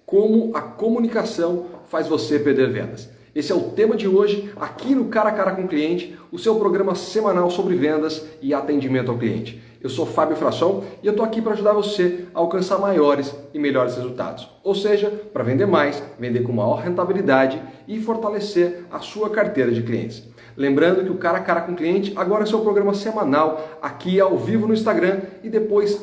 como a comunicação faz você perder vendas. Esse é o tema de hoje, aqui no Cara a Cara com o Cliente, o seu programa semanal sobre vendas e atendimento ao cliente. Eu sou Fábio Frasson e eu estou aqui para ajudar você a alcançar maiores e melhores resultados. Ou seja, para vender mais, vender com maior rentabilidade e fortalecer a sua carteira de clientes. Lembrando que o Cara a Cara com o Cliente agora é seu programa semanal, aqui ao vivo no Instagram e depois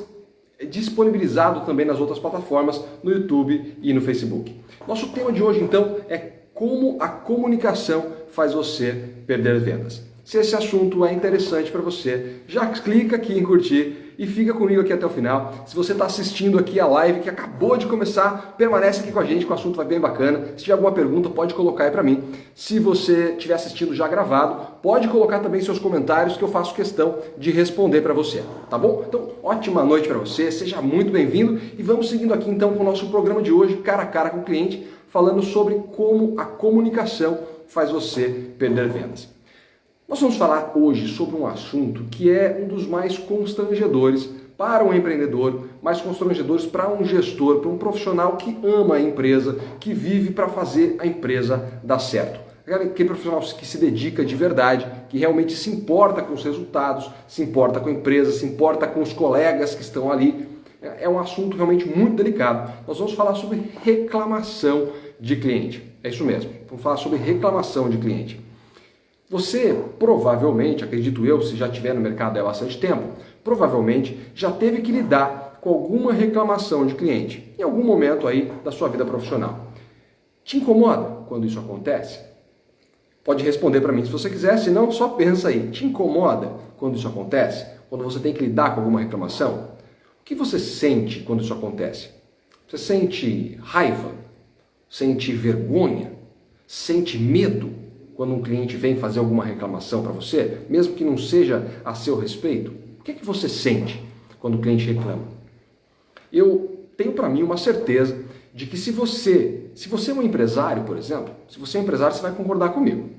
disponibilizado também nas outras plataformas, no YouTube e no Facebook. Nosso tema de hoje, então, é como a comunicação faz você perder vendas. Se esse assunto é interessante para você, já clica aqui em curtir e fica comigo aqui até o final. Se você está assistindo aqui a live que acabou de começar, permanece aqui com a gente, que o assunto vai bem bacana. Se tiver alguma pergunta, pode colocar aí para mim. Se você estiver assistindo já gravado, pode colocar também seus comentários que eu faço questão de responder para você, tá bom? Então, ótima noite para você, seja muito bem-vindo e vamos seguindo aqui então com o nosso programa de hoje, Cara a Cara com o Cliente, falando sobre como a comunicação faz você perder vendas. Nós vamos falar hoje sobre um assunto que é um dos mais constrangedores para um empreendedor, mais constrangedores para um gestor, para um profissional que ama a empresa, que vive para fazer a empresa dar certo. Aquele profissional que se dedica de verdade, que realmente se importa com os resultados, se importa com a empresa, se importa com os colegas que estão ali. É um assunto realmente muito delicado. Nós vamos falar sobre reclamação de cliente. É isso mesmo, vamos falar sobre reclamação de cliente. Você provavelmente, acredito eu, se já estiver no mercado há bastante tempo, provavelmente já teve que lidar com alguma reclamação de cliente em algum momento aí da sua vida profissional. Te incomoda quando isso acontece? Pode responder para mim se você quiser, se não, só pensa aí. Te incomoda quando isso acontece? Quando você tem que lidar com alguma reclamação? O que você sente quando isso acontece? Você sente raiva? Sente vergonha? Sente medo? Quando um cliente vem fazer alguma reclamação para você, mesmo que não seja a seu respeito, o que é que você sente quando o cliente reclama? Eu tenho para mim uma certeza de que se você é um empresário, por exemplo, se você é um empresário, você vai concordar comigo.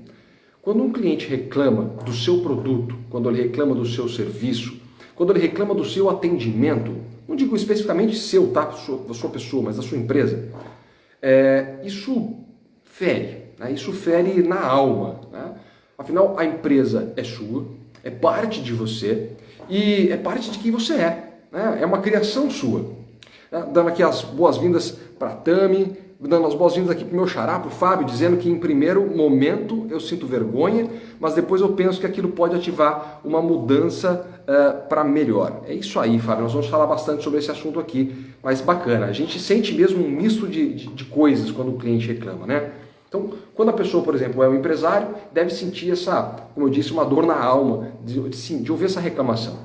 Quando um cliente reclama do seu produto, quando ele reclama do seu serviço, quando ele reclama do seu atendimento, não digo especificamente seu, tá? Da sua pessoa, mas da sua empresa, isso fere. Isso fere na alma. Né? Afinal, a empresa é sua, é parte de você e é parte de quem você é. Né? É uma criação sua. Dando aqui as boas-vindas para a Tami, dando as boas-vindas aqui para o meu xará, para o Fábio, dizendo que em primeiro momento eu sinto vergonha, mas depois eu penso que aquilo pode ativar uma mudança para melhor. É isso aí, Fábio, nós vamos falar bastante sobre esse assunto aqui, mas bacana. A gente sente mesmo um misto de coisas quando o cliente reclama, né? Então, quando a pessoa, por exemplo, é um empresário, deve sentir como eu disse, uma dor na alma de ouvir essa reclamação.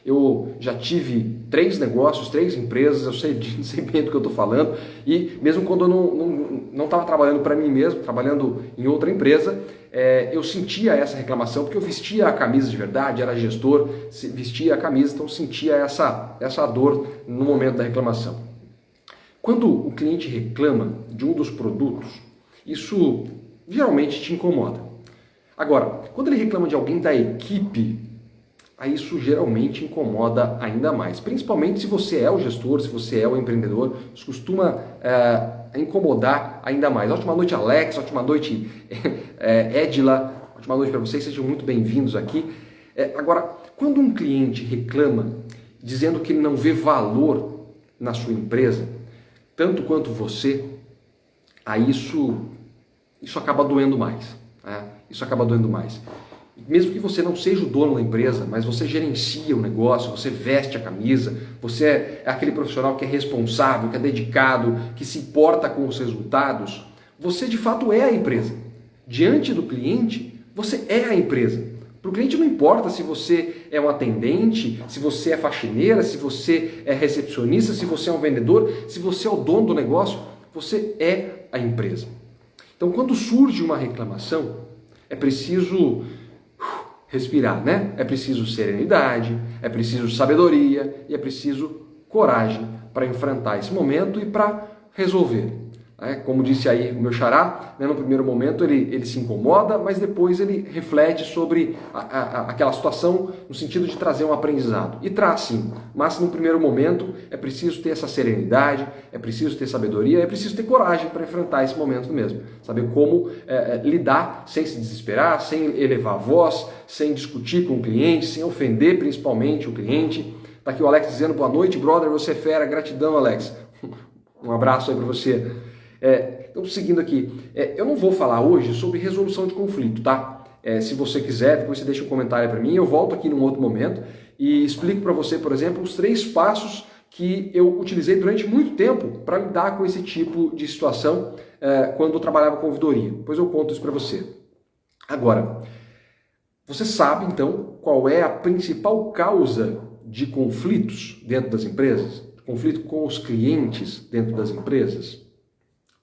Eu já tive 3 negócios, 3 empresas, eu sei bem do que eu estou falando, e mesmo quando eu não estava trabalhando para mim mesmo, trabalhando em outra empresa, eu sentia essa reclamação, porque eu vestia a camisa de verdade, era gestor, vestia a camisa, então sentia essa dor no momento da reclamação. Quando o cliente reclama de um dos produtos, isso geralmente te incomoda. Agora, quando ele reclama de alguém da equipe, aí isso geralmente incomoda ainda mais. Principalmente se você é o gestor, se você é o empreendedor, isso costuma incomodar ainda mais. Ótima noite, Alex. Ótima noite, Edila. Ótima noite para vocês. Sejam muito bem-vindos aqui. Agora, quando um cliente reclama dizendo que ele não vê valor na sua empresa, tanto quanto você, aí isso acaba doendo mais. Né? Isso acaba doendo mais. Mesmo que você não seja o dono da empresa, mas você gerencia o negócio, você veste a camisa, você é aquele profissional que é responsável, que é dedicado, que se importa com os resultados, você de fato é a empresa. Diante do cliente, você é a empresa. Para o cliente não importa se você é um atendente, se você é faxineira, se você é recepcionista, se você é um vendedor, se você é o dono do negócio, você é a empresa. Então, quando surge uma reclamação, é preciso respirar, né? É preciso serenidade, é preciso sabedoria e é preciso coragem para enfrentar esse momento e para resolver. Como disse aí o meu xará, né, no primeiro momento ele se incomoda, mas depois ele reflete sobre aquela situação no sentido de trazer um aprendizado. E traz sim, mas no primeiro momento é preciso ter essa serenidade, é preciso ter sabedoria, é preciso ter coragem para enfrentar esse momento mesmo. Saber como lidar sem se desesperar, sem elevar a voz, sem discutir com o cliente, sem ofender principalmente o cliente. Está aqui o Alex dizendo: boa noite, brother, você é fera, gratidão, Alex. Um abraço aí para você. Então, seguindo aqui, eu não vou falar hoje sobre resolução de conflito, tá? Se você quiser, depois você deixa um comentário para mim, eu volto aqui num outro momento e explico para você, por exemplo, os 3 passos que eu utilizei durante muito tempo para lidar com esse tipo de situação quando eu trabalhava com ouvidoria. Depois eu conto isso para você. Agora, você sabe então qual é a principal causa de conflitos dentro das empresas? Conflito com os clientes dentro das empresas?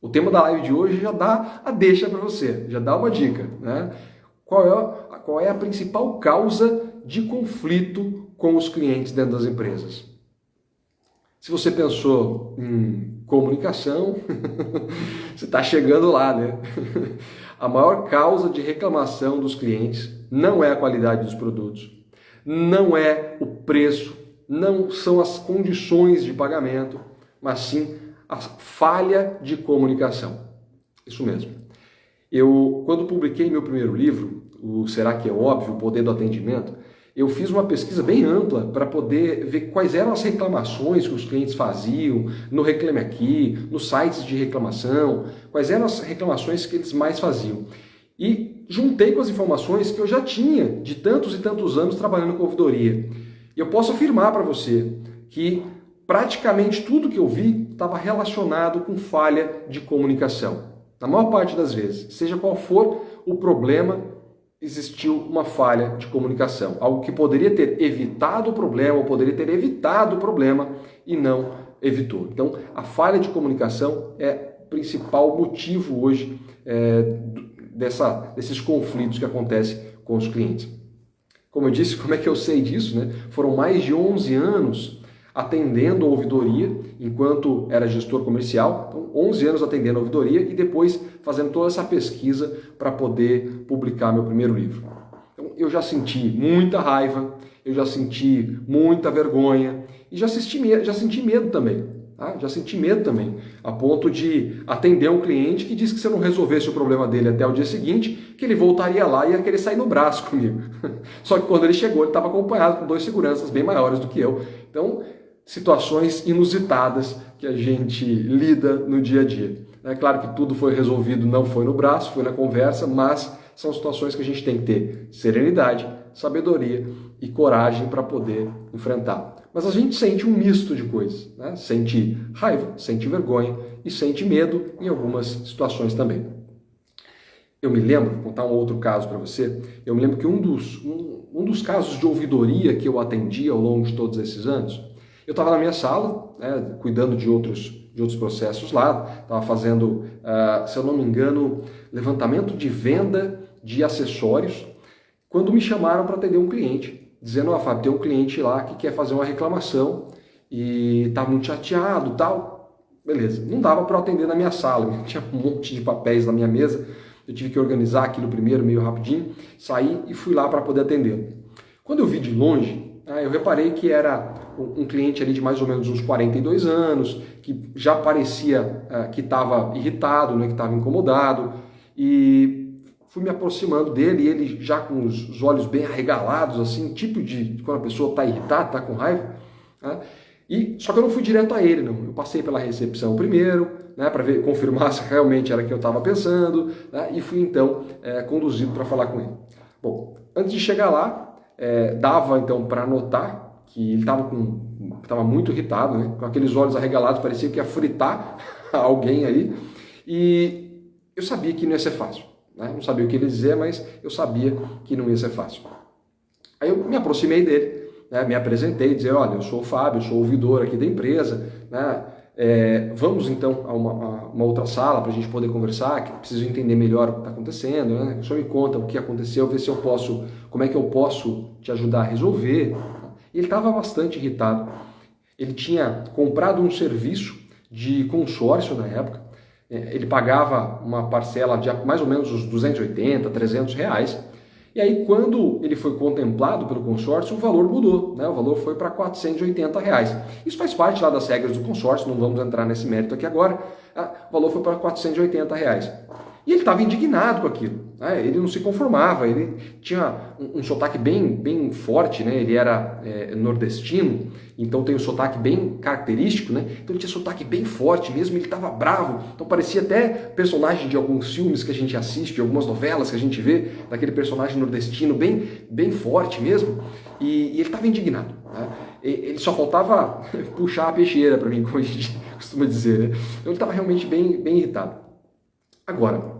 O tema da live de hoje já dá a deixa para você, já dá uma dica, né? Qual é a principal causa de conflito com os clientes dentro das empresas? Se você pensou em comunicação, você está chegando lá, né? A maior causa de reclamação dos clientes não é a qualidade dos produtos, não é o preço, não são as condições de pagamento, mas sim a falha de comunicação. Isso mesmo. Eu, quando publiquei meu primeiro livro, o Será que é Óbvio? O Poder do Atendimento, eu fiz uma pesquisa bem ampla para poder ver quais eram as reclamações que os clientes faziam no Reclame Aqui, nos sites de reclamação, quais eram as reclamações que eles mais faziam. E juntei com as informações que eu já tinha de tantos e tantos anos trabalhando com ouvidoria. E eu posso afirmar para você que praticamente tudo que eu vi estava relacionado com falha de comunicação. Na maior parte das vezes, seja qual for o problema, existiu uma falha de comunicação. Algo que poderia ter evitado o problema, ou poderia ter evitado o problema e não evitou. Então, a falha de comunicação é o principal motivo hoje desses conflitos que acontecem com os clientes. Como eu disse, como é que eu sei disso, né? Foram mais de 11 anos atendendo a ouvidoria, enquanto era gestor comercial, então 11 anos atendendo a ouvidoria e depois fazendo toda essa pesquisa para poder publicar meu primeiro livro. Então, eu já senti muita raiva, eu já senti muita vergonha e já senti medo também. Tá? Já senti medo também, a ponto de atender um cliente que disse que se eu não resolvesse o problema dele até o dia seguinte, que ele voltaria lá e ia querer sair no braço comigo. Só que quando ele chegou, ele estava acompanhado com 2 seguranças bem maiores do que eu. Então, situações inusitadas que a gente lida no dia a dia. É claro que tudo foi resolvido, não foi no braço, foi na conversa, mas são situações que a gente tem que ter serenidade, sabedoria e coragem para poder enfrentar. Mas a gente sente um misto de coisas, né? Sente raiva, sente vergonha e sente medo em algumas situações também. Eu me lembro, vou contar um outro caso para você, eu me lembro que um dos casos de ouvidoria que eu atendi ao longo de todos esses anos, eu estava na minha sala, né, cuidando de outros processos lá, estava fazendo, se eu não me engano, levantamento de venda de acessórios, quando me chamaram para atender um cliente, dizendo: Fábio, tem um cliente lá que quer fazer uma reclamação e está muito chateado e tal. Beleza, não dava para eu atender na minha sala, tinha um monte de papéis na minha mesa, eu tive que organizar aquilo primeiro, meio rapidinho, saí e fui lá para poder atender. Quando eu vi de longe, eu reparei que era um cliente ali de mais ou menos uns 42 anos, que já parecia que estava irritado, né, que estava incomodado, e fui me aproximando dele, e ele já com os olhos bem arregalados, assim, tipo de quando a pessoa está irritada, está com raiva, né? Só que eu não fui direto a ele, não. Eu passei pela recepção primeiro, né, para confirmar se realmente era o que eu estava pensando, né, e fui então conduzido para falar com ele. Bom, antes de chegar lá, dava então para notar que ele estava muito irritado, né, com aqueles olhos arregalados, parecia que ia fritar alguém ali, e eu sabia que não ia ser fácil, né? Não sabia o que ele dizer, mas eu sabia que não ia ser fácil. Aí eu me aproximei dele, né, me apresentei, dizer: olha, eu sou o Fábio, eu sou ouvidor aqui da empresa, né? Vamos então a uma outra sala para a gente poder conversar, que eu preciso entender melhor o que está acontecendo, né? Só me conta o que aconteceu, ver se eu posso, como é que eu posso te ajudar a resolver. E ele estava bastante irritado. Ele tinha comprado um serviço de consórcio na época, Ele pagava uma parcela de mais ou menos uns 280, 300 reais. E aí, quando ele foi contemplado pelo consórcio, o valor mudou, né? O valor foi para 480 reais. Isso faz parte lá das regras do consórcio, não vamos entrar nesse mérito aqui agora. O valor foi para 480 reais. E ele estava indignado com aquilo, né? Ele não se conformava, ele tinha um sotaque bem forte, né? Ele era nordestino, então tem um sotaque bem característico, né? Então ele tinha sotaque bem forte mesmo, ele estava bravo, então parecia até personagem de alguns filmes que a gente assiste, de algumas novelas que a gente vê, daquele personagem nordestino bem forte mesmo, e ele estava indignado, né? Ele só faltava puxar a peixeira para mim, como a gente costuma dizer, né? Então ele estava realmente bem irritado. Agora,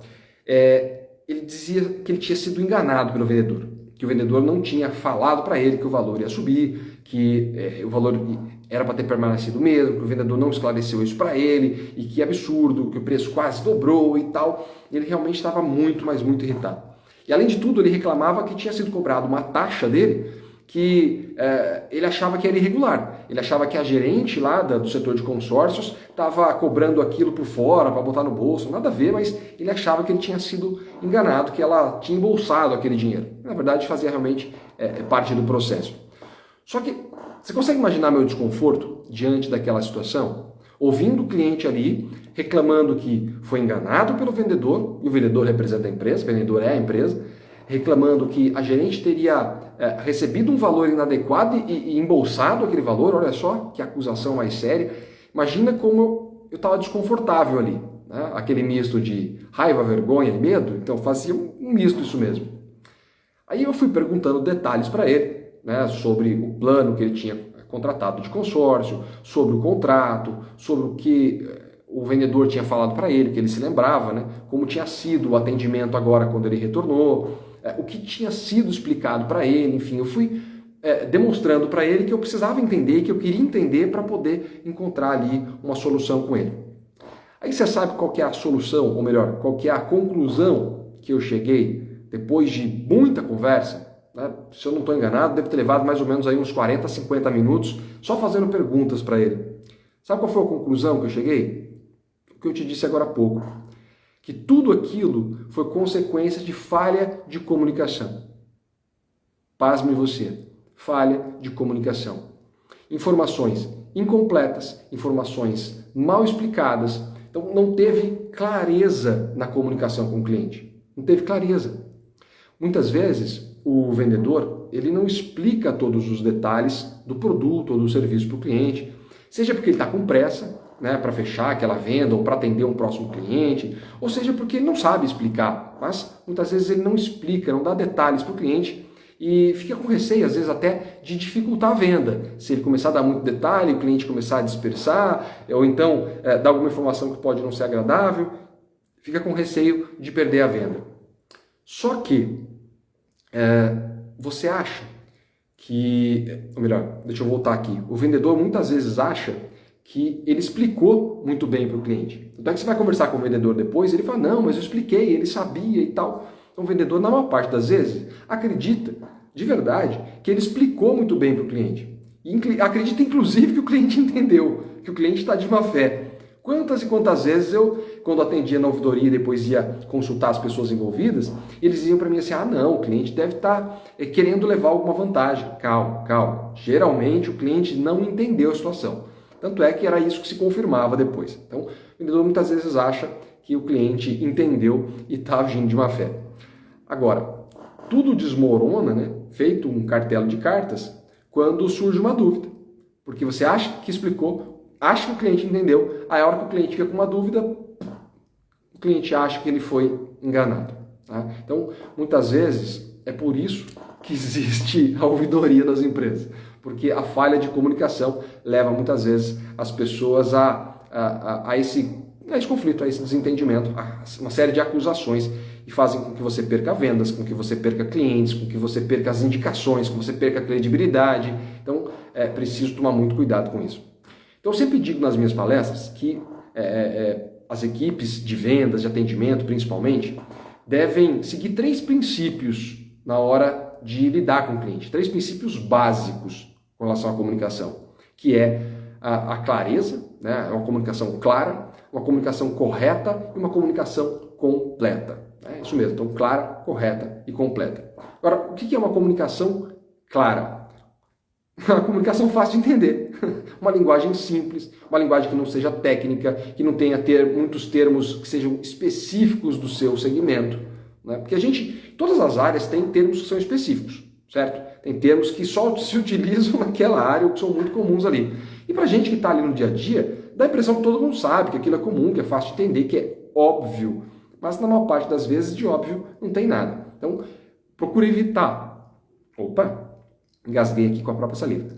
ele dizia que ele tinha sido enganado pelo vendedor, que o vendedor não tinha falado para ele que o valor ia subir, que o valor era para ter permanecido o mesmo, que o vendedor não esclareceu isso para ele, e que absurdo, que o preço quase dobrou e tal. Ele realmente estava muito, mas muito irritado. E além de tudo, ele reclamava que tinha sido cobrado uma taxa dele que ele achava que era irregular. Ele achava que a gerente lá do setor de consórcios estava cobrando aquilo por fora para botar no bolso, nada a ver, mas ele achava que ele tinha sido enganado, que ela tinha embolsado aquele dinheiro. Na verdade, fazia realmente parte do processo. Só que você consegue imaginar meu desconforto diante daquela situação? Ouvindo o cliente ali reclamando que foi enganado pelo vendedor, e o vendedor representa a empresa, o vendedor é a empresa, reclamando que a gerente teria recebido um valor inadequado e embolsado aquele valor. Olha só que acusação mais séria. Imagina como eu estava desconfortável ali, né? Aquele misto de raiva, vergonha e medo. Então fazia um misto isso mesmo. Aí eu fui perguntando detalhes para ele, né, sobre o plano que ele tinha contratado de consórcio, sobre o contrato, sobre o que o vendedor tinha falado para ele, que ele se lembrava, né, como tinha sido o atendimento agora quando ele retornou, o que tinha sido explicado para ele. Enfim, eu fui demonstrando para ele que eu precisava entender, que eu queria entender para poder encontrar ali uma solução com ele. Aí você sabe qual que é a solução, ou melhor, qual que é a conclusão que eu cheguei depois de muita conversa? Né? Se eu não estou enganado, deve ter levado mais ou menos aí uns 40, 50 minutos só fazendo perguntas para ele. Sabe qual foi a conclusão que eu cheguei? O que eu te disse agora há pouco. Que tudo aquilo foi consequência de falha de comunicação. Pasme você. Falha de comunicação. Informações incompletas, informações mal explicadas. Então não teve clareza na comunicação com o cliente. Não teve clareza. Muitas vezes o vendedor ele não explica todos os detalhes do produto ou do serviço para o cliente, seja porque ele está com pressa, né, para fechar aquela venda ou para atender um próximo cliente, ou seja porque ele não sabe explicar, mas muitas vezes ele não explica, não dá detalhes para o cliente e fica com receio, às vezes até de dificultar a venda. Se ele começar a dar muito detalhe, o cliente começar a dispersar, ou então dar alguma informação que pode não ser agradável, fica com receio de perder a venda. Só que você acha que, ou melhor, deixa eu voltar aqui, o vendedor muitas vezes acha que ele explicou muito bem para o cliente. Então é que você vai conversar com o vendedor depois, ele fala, não, mas eu expliquei, ele sabia e tal. Então o vendedor, na maior parte das vezes, acredita, de verdade, que ele explicou muito bem para o cliente. E acredita, inclusive, que o cliente entendeu, que o cliente está de má fé. Quantas e quantas vezes eu, quando atendia na ouvidoria e depois ia consultar as pessoas envolvidas, eles diziam para mim assim, não, o cliente deve estar querendo levar alguma vantagem. Calma. Geralmente o cliente não entendeu a situação. Tanto é que era isso que se confirmava depois. Então, o vendedor muitas vezes acha que o cliente entendeu e está agindo de má fé. Agora, tudo desmorona, né, feito um cartelo de cartas, quando surge uma dúvida. Porque você acha que explicou, acha que o cliente entendeu, aí a hora que o cliente fica com uma dúvida, o cliente acha que ele foi enganado. Tá? Então, muitas vezes, é por isso que existe a ouvidoria nas empresas. Porque a falha de comunicação leva muitas vezes as pessoas a esse conflito, a esse desentendimento, a uma série de acusações e fazem com que você perca vendas, com que você perca clientes, com que você perca as indicações, com que você perca a credibilidade. Então, é preciso tomar muito cuidado com isso. Então, eu sempre digo nas minhas palestras que as equipes de vendas, de atendimento principalmente, devem seguir 3 princípios na hora de lidar com o cliente. 3 princípios básicos com relação à comunicação, que é a clareza, né, uma comunicação clara, uma comunicação correta e uma comunicação completa. É isso mesmo, então clara, correta e completa. Agora, o que é uma comunicação clara? Uma comunicação fácil de entender, uma linguagem simples, uma linguagem que não seja técnica, que não tenha muitos termos que sejam específicos do seu segmento, né? Porque todas as áreas têm termos que são específicos, certo? Tem termos que só se utilizam naquela área ou que são muito comuns ali. E pra gente que está ali no dia a dia, dá a impressão que todo mundo sabe que aquilo é comum, que é fácil de entender, que é óbvio. Mas na maior parte das vezes, de óbvio, não tem nada. Então, procure evitar. Opa! Engasguei aqui com a própria saliva.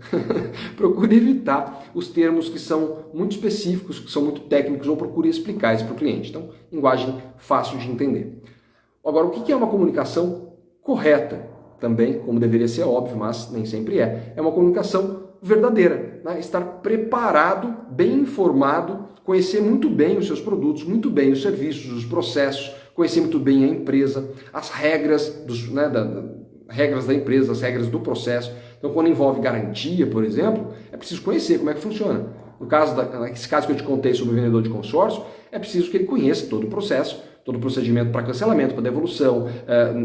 Procure evitar os termos que são muito específicos, que são muito técnicos, ou procure explicar isso para o cliente. Então, linguagem fácil de entender. Agora, o que é uma comunicação correta? Também, como deveria ser óbvio, mas nem sempre é. É uma comunicação verdadeira. Né? Estar preparado, bem informado, conhecer muito bem os seus produtos, muito bem os serviços, os processos, conhecer muito bem a empresa, as regras regras da empresa, as regras do processo. Então, quando envolve garantia, por exemplo, é preciso conhecer como é que funciona. Nesse caso que eu te contei sobre o vendedor de consórcio, é preciso que ele conheça todo o processo, todo o procedimento para cancelamento, para devolução,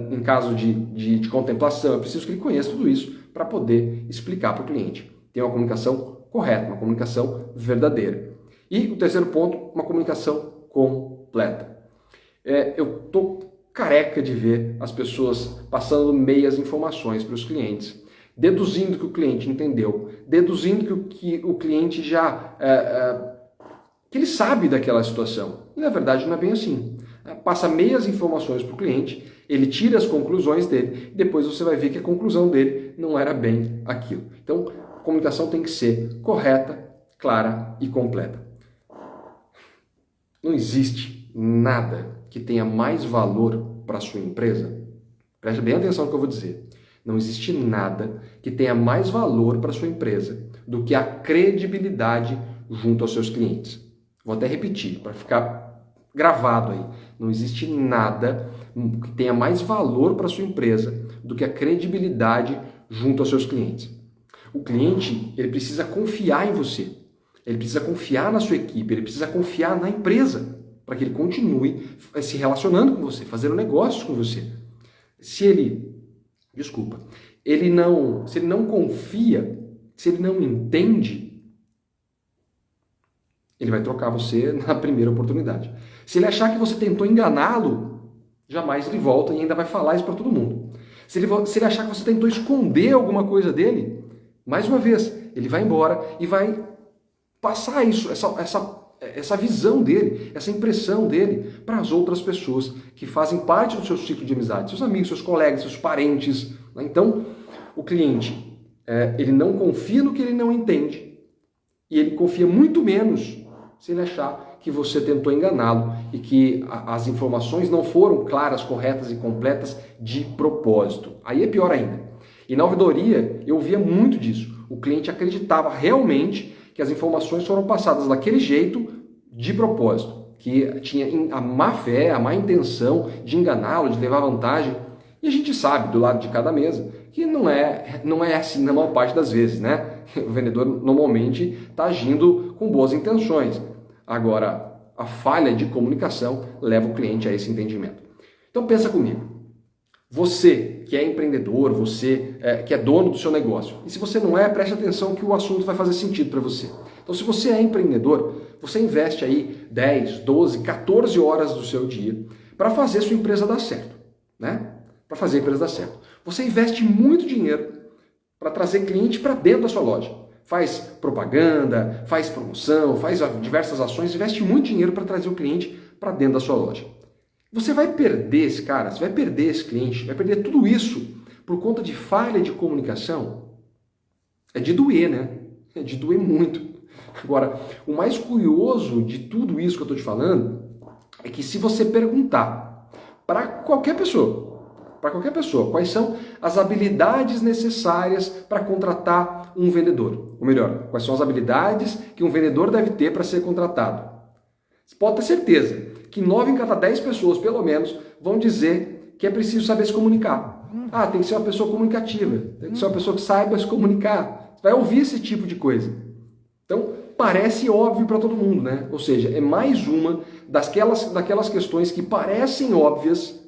em caso de contemplação, é preciso que ele conheça tudo isso para poder explicar para o cliente. Tem uma comunicação correta, uma comunicação verdadeira. E o terceiro ponto, uma comunicação completa. Eu estou careca de ver as pessoas passando meias informações para os clientes, deduzindo que o cliente entendeu, deduzindo que o cliente que ele sabe daquela situação. E na verdade não é bem assim. Passa meias informações para o cliente, ele tira as conclusões dele, e depois você vai ver que a conclusão dele não era bem aquilo. Então, a comunicação tem que ser correta, clara e completa. Não existe nada que tenha mais valor para a sua empresa. Preste bem atenção no que eu vou dizer. Não existe nada que tenha mais valor para a sua empresa do que a credibilidade junto aos seus clientes. Vou até repetir, para ficar gravado aí. Não existe nada que tenha mais valor para a sua empresa do que a credibilidade junto aos seus clientes. O cliente, ele precisa confiar em você. Ele precisa confiar na sua equipe, ele precisa confiar na empresa, para que ele continue se relacionando com você, fazendo negócios com você. Se ele não confia, se ele não entende, ele vai trocar você na primeira oportunidade. Se ele achar que você tentou enganá-lo, jamais ele volta e ainda vai falar isso para todo mundo. Se ele achar que você tentou esconder alguma coisa dele, mais uma vez, ele vai embora e vai passar essa visão dele, essa impressão dele para as outras pessoas que fazem parte do seu ciclo de amizade, seus amigos, seus colegas, seus parentes. Né? Então, o cliente, ele não confia no que ele não entende e ele confia muito menos se ele achar que você tentou enganá-lo e que as informações não foram claras, corretas e completas de propósito. Aí é pior ainda. E na ouvidoria eu via muito disso. O cliente acreditava realmente que as informações foram passadas daquele jeito de propósito, que tinha a má fé, a má intenção de enganá-lo, de levar vantagem. E a gente sabe, do lado de cada mesa, que não é assim na maior parte das vezes, né? O vendedor normalmente está agindo com boas intenções. Agora, a falha de comunicação leva o cliente a esse entendimento. Então pensa comigo. Você que é empreendedor, você que é dono do seu negócio. E se você não é, preste atenção que o assunto vai fazer sentido para você. Então, se você é empreendedor, você investe aí 10, 12, 14 horas do seu dia para fazer sua empresa dar certo, né? Para fazer a empresa dar certo. Você investe muito dinheiro para trazer cliente para dentro da sua loja. Faz propaganda, faz promoção, faz diversas ações, investe muito dinheiro para trazer o cliente para dentro da sua loja. Você vai perder esse cara, você vai perder esse cliente, vai perder tudo isso por conta de falha de comunicação. É de doer, né? É de doer muito. Agora, o mais curioso de tudo isso que eu estou te falando é que se você perguntar para qualquer pessoa, quais são as habilidades necessárias para contratar um vendedor, ou melhor, quais são as habilidades que um vendedor deve ter para ser contratado, você pode ter certeza que 9 em cada 10 pessoas, pelo menos, vão dizer que é preciso saber se comunicar. Tem que ser uma pessoa comunicativa, tem que ser uma pessoa que saiba se comunicar. Você vai ouvir esse tipo de coisa. Então, parece óbvio para todo mundo, né? Ou seja, é mais uma daquelas questões que parecem óbvias,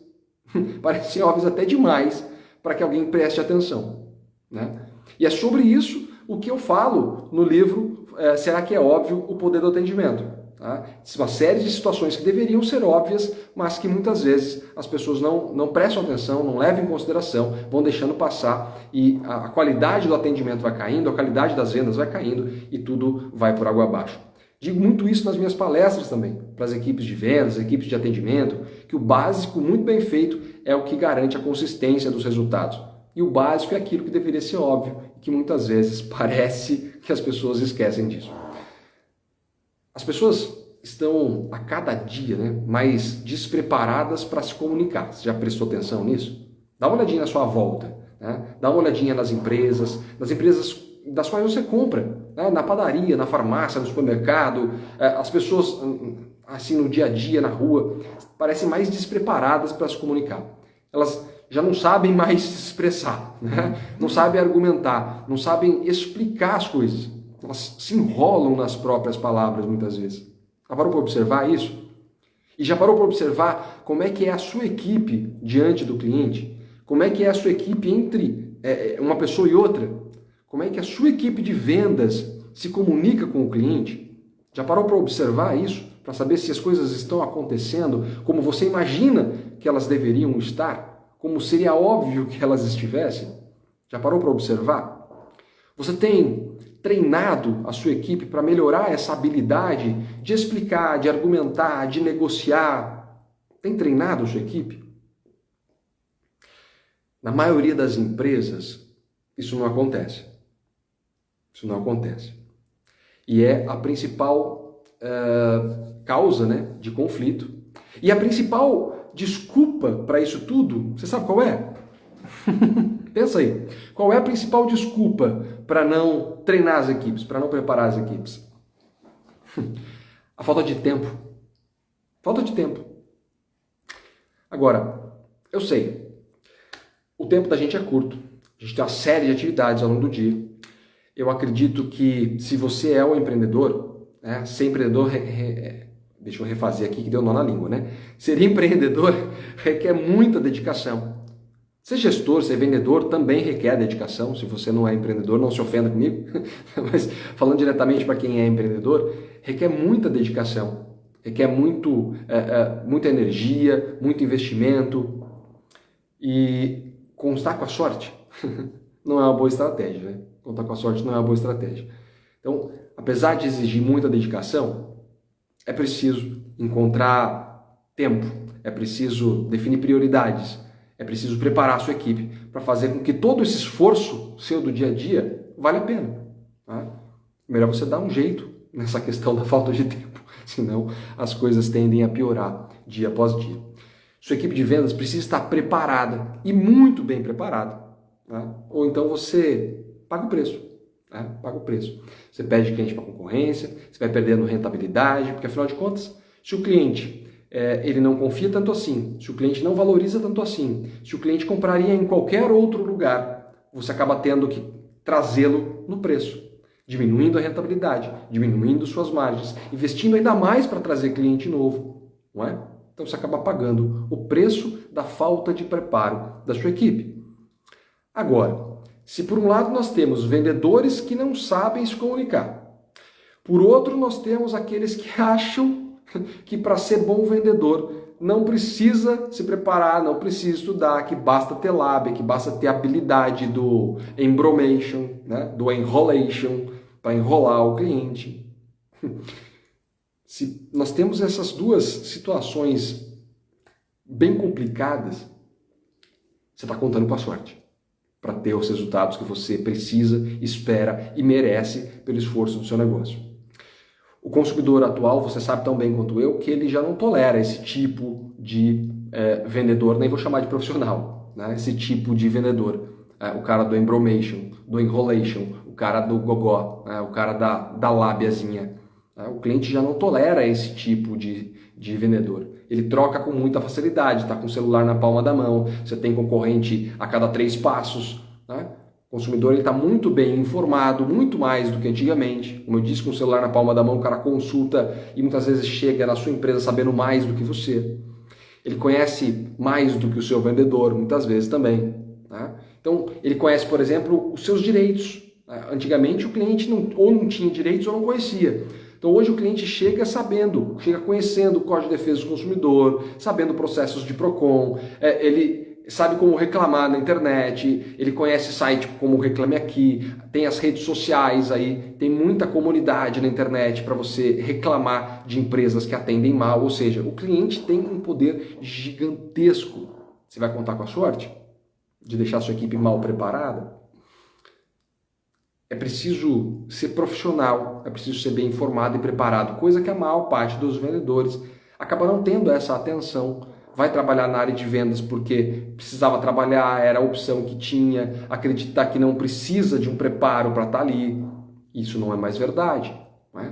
parecem óbvias até demais, para que alguém preste atenção, né? E é sobre isso o que eu falo no livro Será que é óbvio o poder do atendimento? Tá? Uma série de situações que deveriam ser óbvias, mas que muitas vezes as pessoas não prestam atenção, não levam em consideração, vão deixando passar e a qualidade do atendimento vai caindo, a qualidade das vendas vai caindo e tudo vai por água abaixo. Digo muito isso nas minhas palestras também, para as equipes de vendas, equipes de atendimento, que o básico muito bem feito é o que garante a consistência dos resultados. E o básico é aquilo que deveria ser óbvio, que muitas vezes parece que as pessoas esquecem disso. As pessoas estão a cada dia, né, mais despreparadas para se comunicar. Você já prestou atenção nisso? Dá uma olhadinha na sua volta, né? Dá uma olhadinha nas empresas das quais você compra, né? Na padaria, na farmácia, no supermercado. As pessoas, assim, no dia a dia, na rua, parecem mais despreparadas para se comunicar. Elas já não sabem mais se expressar, né? Não sabem argumentar, não sabem explicar as coisas. Elas se enrolam nas próprias palavras muitas vezes. Já parou para observar isso? E já parou para observar como é que é a sua equipe diante do cliente? Como é que é a sua equipe entre uma pessoa e outra? Como é que a sua equipe de vendas se comunica com o cliente? Já parou para observar isso? Para saber se as coisas estão acontecendo como você imagina que elas deveriam estar? Como seria óbvio que elas estivessem? Já parou para observar? Você tem treinado a sua equipe para melhorar essa habilidade de explicar, de argumentar, de negociar? Tem treinado a sua equipe? Na maioria das empresas, isso não acontece. Isso não acontece. E é a principal causa, né, de conflito. E a principal desculpa para isso tudo, você sabe qual é? Pensa aí. Qual é a principal desculpa para não treinar as equipes, para não preparar as equipes? A falta de tempo. Falta de tempo. Agora, eu sei, o tempo da gente é curto. A gente tem uma série de atividades ao longo do dia. Eu acredito que se você é um empreendedor, né, ser empreendedor, deixa eu refazer aqui que deu nó na língua, né? Ser empreendedor requer muita dedicação. Ser gestor, ser vendedor também requer dedicação. Se você não é empreendedor, não se ofenda comigo. Mas falando diretamente para quem é empreendedor, requer muita dedicação. Requer muita energia, muito investimento. E contar com a sorte não é uma boa estratégia, né? Contar com a sorte não é uma boa estratégia. Então, apesar de exigir muita dedicação, é preciso encontrar tempo, é preciso definir prioridades, é preciso preparar a sua equipe para fazer com que todo esse esforço seu do dia a dia vale a pena. Tá? Melhor você dar um jeito nessa questão da falta de tempo, senão as coisas tendem a piorar dia após dia. Sua equipe de vendas precisa estar preparada e muito bem preparada. Tá? Ou então você paga o preço. Tá? Paga o preço. Você perde cliente para concorrência, você vai perdendo rentabilidade, porque afinal de contas, se o cliente ele não confia tanto assim, se o cliente não valoriza tanto assim, se o cliente compraria em qualquer outro lugar, você acaba tendo que trazê-lo no preço, diminuindo a rentabilidade, diminuindo suas margens, investindo ainda mais para trazer cliente novo, não é? Então você acaba pagando o preço da falta de preparo da sua equipe. Agora, se por um lado nós temos vendedores que não sabem se comunicar, por outro nós temos aqueles que acham que para ser bom vendedor não precisa se preparar, não precisa estudar, que basta ter lábia, que basta ter habilidade do embromation, né? Do enrolation, para enrolar o cliente. Se nós temos essas duas situações bem complicadas, você está contando com a sorte para ter os resultados que você precisa, espera e merece pelo esforço do seu negócio. O consumidor atual, você sabe tão bem quanto eu, que ele já não tolera esse tipo de vendedor, nem vou chamar de profissional, né? Esse tipo de vendedor. O cara do embromation, do enrolation, o cara do gogó, o cara da lábiazinha. O cliente já não tolera esse tipo de vendedor. Ele troca com muita facilidade, está com o celular na palma da mão, você tem concorrente a cada 3 passos. Né? O consumidor está muito bem informado, muito mais do que antigamente. Como eu disse, com o celular na palma da mão, o cara consulta e muitas vezes chega na sua empresa sabendo mais do que você. Ele conhece mais do que o seu vendedor, muitas vezes também. Tá? Então, ele conhece, por exemplo, os seus direitos. Antigamente, o cliente ou não tinha direitos ou não conhecia. Então, hoje o cliente chega sabendo, chega conhecendo o Código de Defesa do Consumidor, sabendo processos de PROCON, ele sabe como reclamar na internet, ele conhece site como Reclame Aqui, tem as redes sociais aí, tem muita comunidade na internet para você reclamar de empresas que atendem mal, ou seja, o cliente tem um poder gigantesco. Você vai contar com a sorte de deixar a sua equipe mal preparada? É preciso ser profissional, é preciso ser bem informado e preparado, coisa que a maior parte dos vendedores acaba não tendo essa atenção. Vai trabalhar na área de vendas porque precisava trabalhar, era a opção que tinha, acreditar que não precisa de um preparo para estar ali. Isso não é mais verdade,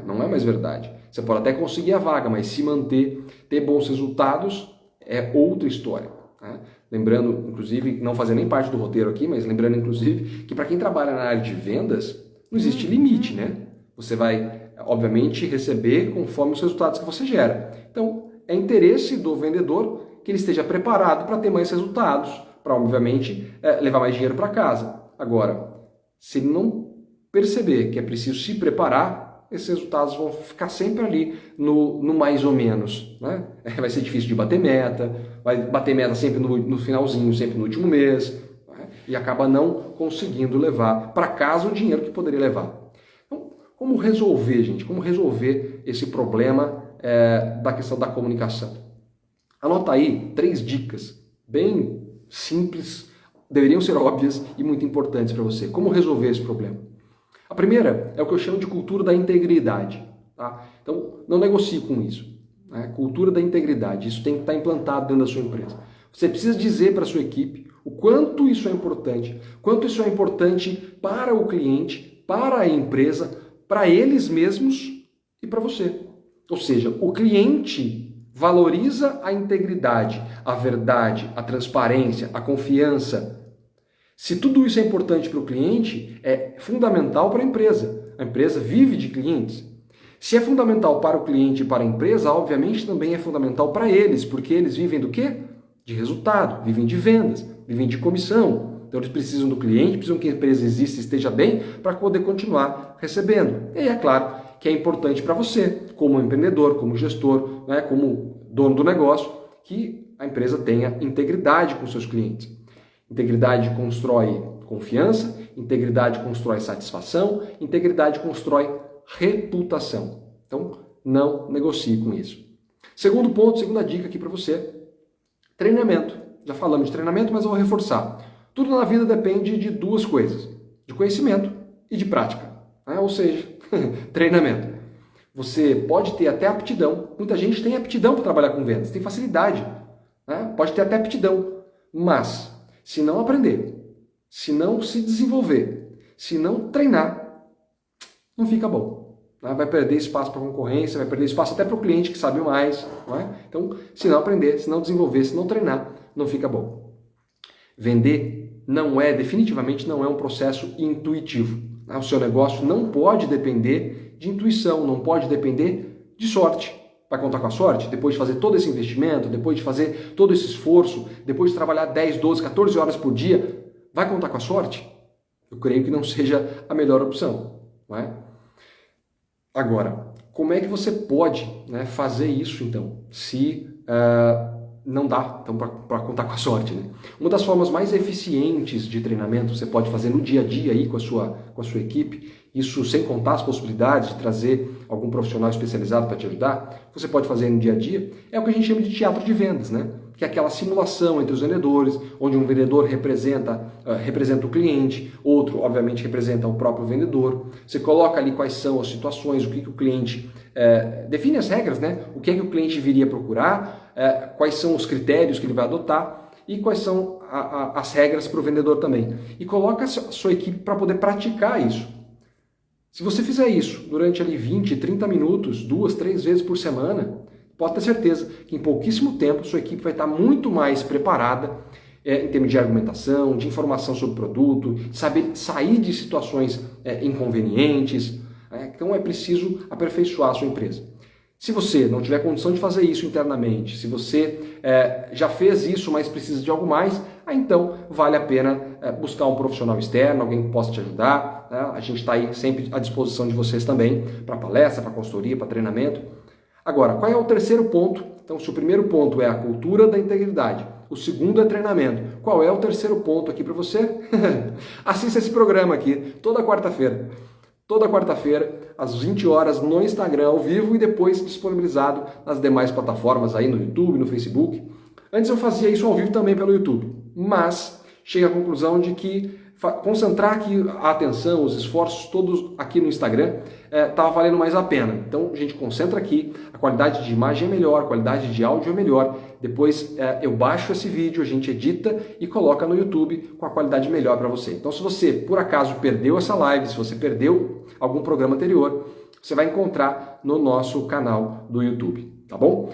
não é mais verdade. Você pode até conseguir a vaga, mas se manter, ter bons resultados é outra história. Lembrando, inclusive, não fazer nem parte do roteiro aqui, mas lembrando, inclusive, que para quem trabalha na área de vendas, não existe limite, né? Você vai, obviamente, receber conforme os resultados que você gera. Então, é interesse do vendedor que ele esteja preparado para ter mais resultados, para, obviamente, levar mais dinheiro para casa. Agora, se ele não perceber que é preciso se preparar, esses resultados vão ficar sempre ali no mais ou menos. Né? Vai ser difícil de bater meta, vai bater meta sempre no finalzinho, sempre no último mês, né? E acaba não conseguindo levar para casa o dinheiro que poderia levar. Então, como resolver, gente? Como resolver esse problema da questão da comunicação? Anota aí 3 dicas bem simples, deveriam ser óbvias e muito importantes para você. Como resolver esse problema? A primeira é o que eu chamo de cultura da integridade. Tá? Então, não negocie com isso. Né? Cultura da integridade. Isso tem que estar implantado dentro da sua empresa. Você precisa dizer para a sua equipe o quanto isso é importante. Quanto isso é importante para o cliente, para a empresa, para eles mesmos e para você. Ou seja, o cliente valoriza a integridade, a verdade, a transparência, a confiança. Se tudo isso é importante para o cliente, é fundamental para a empresa. A empresa vive de clientes. Se é fundamental para o cliente e para a empresa, obviamente também é fundamental para eles, porque eles vivem do quê? De resultado, vivem de vendas, vivem de comissão. Então eles precisam do cliente, precisam que a empresa exista e esteja bem para poder continuar recebendo. E aí é claro que é importante para você, como empreendedor, como gestor, né, como dono do negócio, que a empresa tenha integridade com seus clientes. Integridade constrói confiança, integridade constrói satisfação, integridade constrói reputação. Então, não negocie com isso. Segundo ponto, segunda dica aqui para você, treinamento. Já falamos de treinamento, mas eu vou reforçar. Tudo na vida depende de 2 coisas, de conhecimento e de prática. Né? Ou seja, treinamento. Você pode ter até aptidão. Muita gente tem aptidão para trabalhar com vendas, tem facilidade. Né? Pode ter até aptidão, mas se não aprender, se não se desenvolver, se não treinar, não fica bom. Né? Vai perder espaço para a concorrência, vai perder espaço até para o cliente que sabe mais. Não é? Então, se não aprender, se não desenvolver, se não treinar, não fica bom. Vender definitivamente não é um processo intuitivo. Né? O seu negócio não pode depender de intuição, não pode depender de sorte. Vai contar com a sorte? Depois de fazer todo esse investimento, depois de fazer todo esse esforço, depois de trabalhar 10, 12, 14 horas por dia, vai contar com a sorte? Eu creio que não seja a melhor opção. Não é? Agora, como é que você pode, né, fazer isso então, se não dá então, para contar com a sorte? Né? Uma das formas mais eficientes de treinamento você pode fazer no dia a dia aí com a sua equipe, isso sem contar as possibilidades de trazer algum profissional especializado para te ajudar, você pode fazer no dia a dia, é o que a gente chama de teatro de vendas, né? Que é aquela simulação entre os vendedores, onde um vendedor representa o cliente, outro, obviamente, representa o próprio vendedor. Você coloca ali quais são as situações, o que o cliente... define as regras, né? O que é que o cliente viria procurar, quais são os critérios que ele vai adotar e quais são as regras para o vendedor também. E coloca a sua equipe para poder praticar isso. Se você fizer isso durante ali 20, 30 minutos, 2, 3 vezes por semana, pode ter certeza que em pouquíssimo tempo sua equipe vai estar muito mais preparada, em termos de argumentação, de informação sobre o produto, saber sair de situações inconvenientes. Então é preciso aperfeiçoar a sua empresa. Se você não tiver condição de fazer isso internamente, se você já fez isso, mas precisa de algo mais, então vale a pena buscar um profissional externo, alguém que possa te ajudar. A gente está aí sempre à disposição de vocês também, para palestra, para consultoria, para treinamento. Agora, qual é o terceiro ponto? Então, se o primeiro ponto é a cultura da integridade, o segundo é treinamento. Qual é o terceiro ponto aqui para você? Assista esse programa aqui, toda quarta-feira. Toda quarta-feira, às 20 horas, no Instagram, ao vivo, e depois disponibilizado nas demais plataformas, aí no YouTube, no Facebook. Antes eu fazia isso ao vivo também pelo YouTube, mas cheguei à conclusão de que concentrar aqui a atenção, os esforços todos aqui no Instagram estava valendo mais a pena. Então a gente concentra aqui, a qualidade de imagem é melhor, a qualidade de áudio é melhor. Depois eu baixo esse vídeo, a gente edita e coloca no YouTube com a qualidade melhor para você. Então se você por acaso perdeu essa live, se você perdeu algum programa anterior, você vai encontrar no nosso canal do YouTube, tá bom?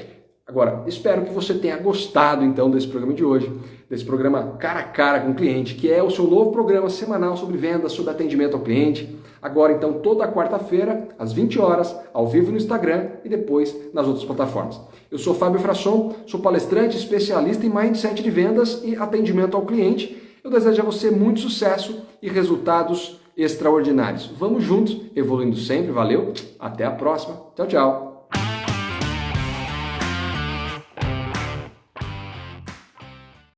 Agora, espero que você tenha gostado então desse programa de hoje, desse programa Cara a Cara com o Cliente, que é o seu novo programa semanal sobre vendas, sobre atendimento ao cliente. Agora então, toda quarta-feira, às 20 horas, ao vivo no Instagram e depois nas outras plataformas. Eu sou Fábio Frasson, sou palestrante especialista em mindset de vendas e atendimento ao cliente. Eu desejo a você muito sucesso e resultados extraordinários. Vamos juntos, evoluindo sempre, valeu, até a próxima, tchau, tchau.